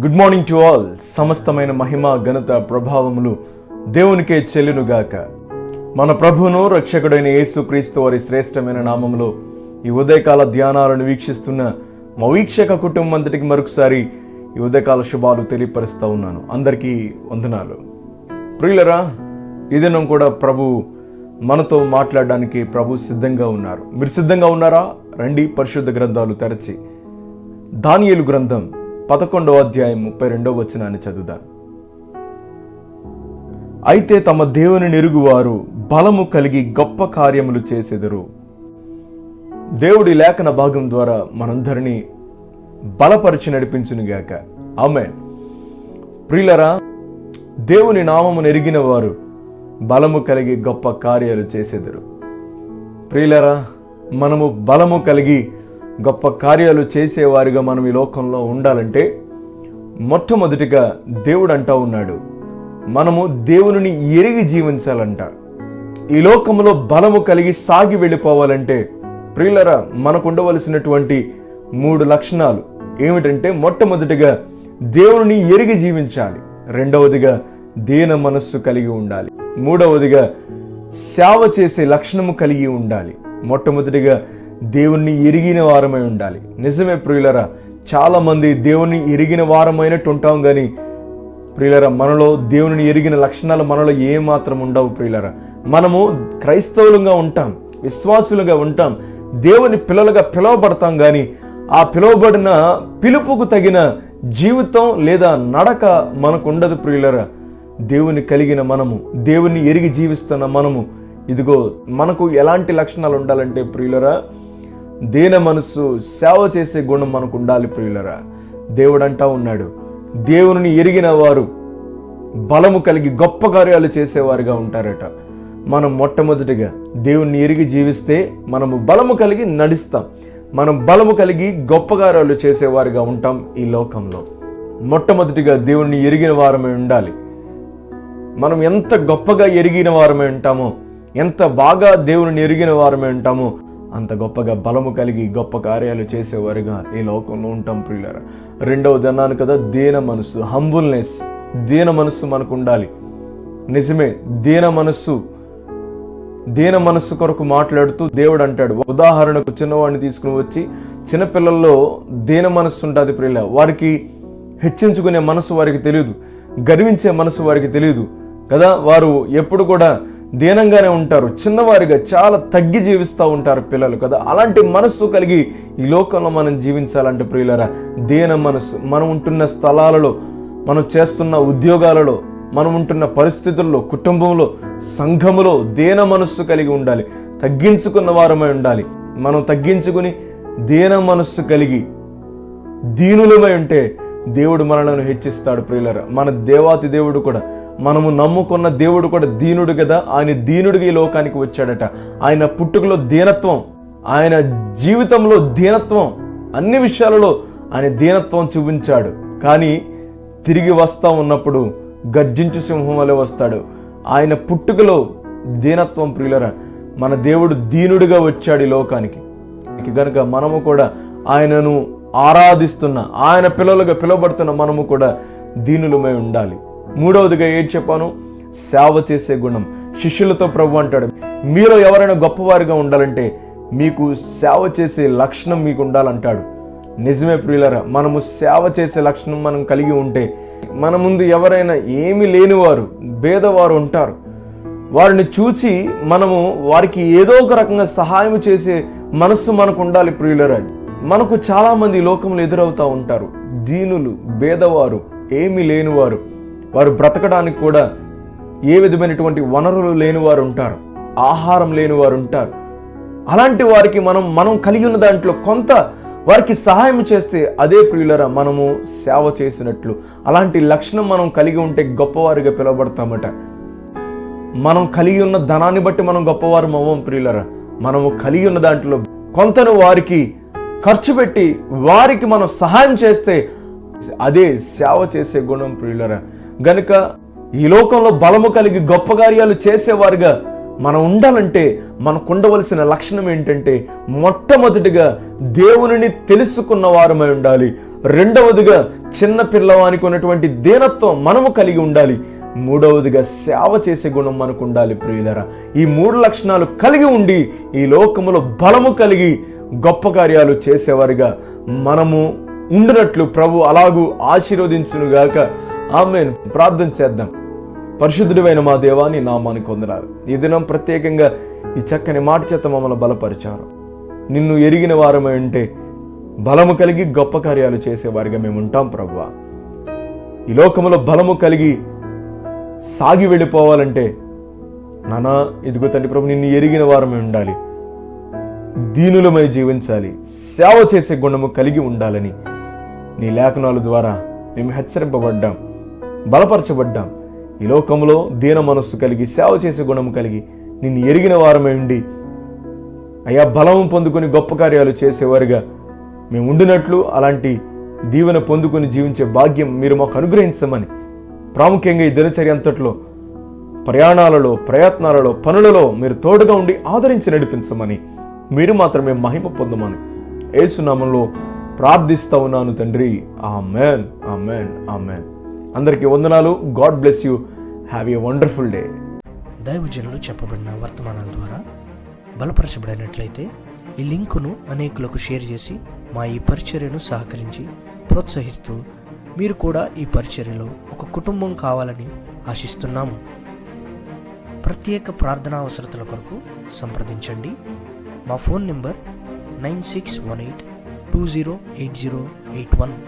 Good morning to all. సమస్తమైన మహిమ ఘనత ప్రభావములు దేవునికే చెల్లునుగాక. మన ప్రభువును రక్షకుడైన యేసుక్రీస్తు వారి శ్రేష్టమైన నామములో ఈ ఉదయకాల ధ్యానాలను వీక్షిస్తున్న మా వీక్షక కుటుంబం అంతటికి మరొకసారి ఈ ఉదయకాల శుభాలు తెలియపరుస్తూ ఉన్నాను. అందరికీ వందనాలు. ప్రియులరా, ఈ దినం కూడా ప్రభు మనతో మాట్లాడడానికి ప్రభు సిద్ధంగా ఉన్నారు. మీరు సిద్ధంగా ఉన్నారా? రండి, పరిశుద్ధ గ్రంథాలు తెరచి దానియేలు గ్రంథం 11వ అధ్యాయం 32వ వచనాన్ని చదువుదాం. అయితే తమ దేవుని ఎరుగువారు బలము కలిగి గొప్ప కార్యములు చేసెదరు. దేవుడి లేఖన భాగం ద్వారా మనందరినీ బలపరిచి నడిపించునుగాక. ఆమేన్. ప్రియులరా, దేవుని నామమును ఎరిగిన వారు బలము కలిగి గొప్ప కార్యాలు చేసెదరు. ప్రియులరా, మనము బలము కలిగి గొప్ప కార్యాలు చేసేవారిగా మనం ఈ లోకంలో ఉండాలంటే మొట్టమొదటిగా దేవుడు అంటా ఉన్నాడు, మనము దేవుని ఎరిగి జీవించాలంట. ఈ లోకంలో బలము కలిగి సాగి వెళ్ళిపోవాలంటే ప్రియులరా, మనకు ఉండవలసినటువంటి 3 లక్షణాలు ఏమిటంటే, మొట్టమొదటిగా దేవుని ఎరిగి జీవించాలి, రెండవదిగా దీన మనస్సు కలిగి ఉండాలి, మూడవదిగా సేవ చేసే లక్షణము కలిగి ఉండాలి, మొట్టమొదటిగా దేవుణ్ణి ఎరిగిన వారమై ఉండాలి. నిజమే ప్రియులరా, చాలా మంది దేవుని ఎరిగిన వారమైనట్టు ఉంటాం, కానీ ప్రియులరా, మనలో దేవుని ఎరిగిన లక్షణాలు మనలో ఏమాత్రం ఉండవు. ప్రియులరా, మనము క్రైస్తవులుగా ఉంటాం, విశ్వాసులుగా ఉంటాం, దేవుని పిల్లలుగా పిలువబడతాం, కానీ ఆ పిలువబడిన పిలుపుకు తగిన జీవితం లేదా నడక మనకు ఉండదు. ప్రియులరా, దేవుని కలిగిన మనము, దేవుని ఎరిగి జీవిస్తున్న మనము, ఇదిగో మనకు ఎలాంటి లక్షణాలు ఉండాలంటే ప్రియులరా, దీన మనస్సు, సేవ చేసే గుణం మనకు ఉండాలి. ప్రియులరా, దేవుడు అంటా ఉన్నాడు, దేవుని ఎరిగిన వారు బలము కలిగి గొప్ప కార్యాలు చేసేవారుగా ఉంటారట. మనం మొట్టమొదటిగా దేవుణ్ణి ఎరిగి జీవిస్తే మనము బలము కలిగి నడుస్తాం, మనం బలము కలిగి గొప్ప కార్యాలు చేసేవారుగా ఉంటాం. ఈ లోకంలో మొట్టమొదటిగా దేవుణ్ణి ఎరిగిన వారమే ఉండాలి. మనం ఎంత గొప్పగా ఎరిగిన వారమే ఉంటామో, ఎంత బాగా దేవుని ఎరిగిన వారమే ఉంటామో, అంత గొప్పగా బలము కలిగి గొప్ప కార్యాలు చేసేవారుగా ఈ లోకంలో ఉంటాం. ప్రియులారా, రెండవది అన్నాను కదా, దీన మనస్సు, హంబుల్నెస్, దీన మనస్సు మనకు ఉండాలి. నిజమే, దీన మనస్సు కొరకు మాట్లాడుతూ దేవుడు అంటాడు, ఉదాహరణకు చిన్నవాడిని తీసుకుని వచ్చి, చిన్నపిల్లల్లో దీన మనస్సు ఉంటుంది ప్రియుల, వారికి హెచ్చించుకునే మనసు వారికి తెలియదు, గర్వించే మనసు వారికి తెలియదు కదా. వారు ఎప్పుడు కూడా దీనంగానే ఉంటారు, చిన్నవారిగా చాలా తగ్గి జీవిస్తూ ఉంటారు పిల్లలు కదా. అలాంటి మనస్సు కలిగి ఈ లోకంలో మనం జీవించాలంటే ప్రియులరా, దీన మనస్సు, మనం ఉంటున్న స్థలాలలో, మనం చేస్తున్న ఉద్యోగాలలో, మనం ఉంటున్న పరిస్థితుల్లో, కుటుంబంలో, సంఘములో దీన మనస్సు కలిగి ఉండాలి. తగ్గించుకున్న వారమై ఉండాలి. మనం తగ్గించుకుని దీన మనస్సు కలిగి దీనులమై ఉంటే దేవుడు మనలను హెచ్చిస్తాడు. ప్రియులరా, మన దేవాతి దేవుడు కూడా, మనము నమ్ముకున్న దేవుడు కూడా దీనుడు కదా. ఆయన దీనుడిగా ఈ లోకానికి వచ్చాడట. ఆయన పుట్టుకలో దీనత్వం, ఆయన జీవితంలో దీనత్వం, అన్ని విషయాలలో ఆయన దీనత్వం చూపించాడు. కానీ తిరిగి వస్తా ఉన్నప్పుడు గర్జించు సింహం వలె వస్తాడు. ఆయన పుట్టుకలో దీనత్వం. ప్రియులరా, మన దేవుడు దీనుడిగా వచ్చాడు ఈ లోకానికి. కనుక మనము కూడా ఆయనను ఆరాధిస్తున్న, ఆయన పిల్లలుగా పిలువబడుతున్న మనము కూడా దీనులమై ఉండాలి. మూడవదిగా ఏం చెప్పాను? సేవ చేసే గుణం. శిష్యులతో ప్రభు అంటాడు, మీలో ఎవరైనా గొప్పవారిగా ఉండాలంటే మీకు సేవ చేసే లక్షణం మీకు ఉండాలంటాడు. నిజమే ప్రియులరా, మనము సేవ చేసే లక్షణం మనం కలిగి ఉంటే, మన ముందు ఎవరైనా ఏమీ లేనివారు, భేదవారు ఉంటారు, వారిని చూచి మనము వారికి ఏదో ఒక రకంగా సహాయం చేసే మనస్సు మనకు ఉండాలి. ప్రియులరా, మనకు చాలా మంది లోకంలో ఎదురవుతూ ఉంటారు, దీనులు, భేదవారు, ఏమీ లేనివారు, వారు బ్రతకడానికి కూడా ఏ విధమైనటువంటి వనరులు లేనివారు ఉంటారు, ఆహారం లేనివారు ఉంటారు. అలాంటి వారికి మనం కలిగి ఉన్న దాంట్లో కొంత వారికి సహాయం చేస్తే అదే ప్రియులరా మనము సేవ చేసినట్లు. అలాంటి లక్షణం మనం కలిగి ఉంటే గొప్పవారిగా పిలువబడతామట. మనం కలిగి ఉన్న ధనాన్ని బట్టి మనం గొప్పవారు అవ్వం ప్రియులరా. మనము కలిగి ఉన్న దాంట్లో కొంతను వారికి ఖర్చు పెట్టి వారికి మనం సహాయం చేస్తే అదే సేవ చేసే గుణం ప్రియులరా. గనుక ఈ లోకంలో బలము కలిగి గొప్ప కార్యాలు చేసేవారుగా మనం ఉండాలంటే మనకు ఉండవలసిన లక్షణం ఏంటంటే, మొట్టమొదటిగా దేవునిని తెలుసుకున్న వారమై ఉండాలి. రెండవదిగా చిన్న పిల్లవానికి ఉన్నటువంటి దీనత్వం మనము కలిగి ఉండాలి. మూడవదిగా సేవ చేసే గుణం మనకు ఉండాలి. ప్రియులారా, ఈ 3 లక్షణాలు కలిగి ఉండి ఈ లోకములో బలము కలిగి గొప్ప కార్యాలు చేసేవారిగా మనము ఉండినట్లు ప్రభు అలాగూ ఆశీర్వదించునుగాక. ఆమేన్. ప్రార్థన చేద్దాం. పరిశుద్ధుడైన మా దేవా, నీ నామానికి వందనాలు. ఈ దినం ప్రత్యేకంగా ఈ చక్కని మాట చేత మమ్మల్ని బలపరిచారు. నిన్ను ఎరిగిన వారమై ఉంటే బలము కలిగి గొప్ప కార్యాలు చేసేవారిగా మేము ఉంటాం ప్రభువా. ఈ లోకములో బలము కలిగి సాగి వెళ్ళిపోవాలంటే నానా ఇదిగో తండ్రి ప్రభు, నిన్ను ఎరిగిన వారమై ఉండాలి, దీనులమై జీవించాలి, సేవ చేసే గుణము కలిగి ఉండాలని నీ లేఖనాల ద్వారా మేము హెచ్చరింపబడ్డాం, బలపరచబడ్డాం. ఈ లోకంలో దీన మనస్సు కలిగి సేవ చేసే గుణము కలిగి నిన్ను ఎరిగిన వారమై ఉండి అయ్యా బలము పొందుకొని గొప్ప కార్యాలు చేసేవారుగా మేము ఉండినట్లు అలాంటి దీవెన పొందుకొని జీవించే భాగ్యం మీరు మాకు అనుగ్రహించమని, ప్రాముఖ్యంగా ఈ దినచర్య అంతట్లో ప్రయాణాలలో, ప్రయత్నాలలో, పనులలో మీరు తోడుగా ఉండి ఆదరించి నడిపించమని, మీరు మాత్రమే మహిమ పొందమని యేసు నామములో ప్రార్థిస్తా ఉన్నాను తండ్రి. Amen, amen, amen. అందరికీ వందనాలు. God bless you. Have a wonderful day. దైవజనులు చెప్పబడిన వర్తమానాల ద్వారా బలపరచబడినట్లయితే ఈ లింకును అనేకులకు షేర్ చేసి మా ఈ పరిచర్యను సహకరించి ప్రోత్సహిస్తూ మీరు కూడా ఈ పరిచర్యలో ఒక కుటుంబం కావాలని ఆశిస్తున్నాము. ప్రత్యేక ప్రార్థనా అవసరతల కొరకు సంప్రదించండి. మా ఫోన్ నెంబర్ 9618208081.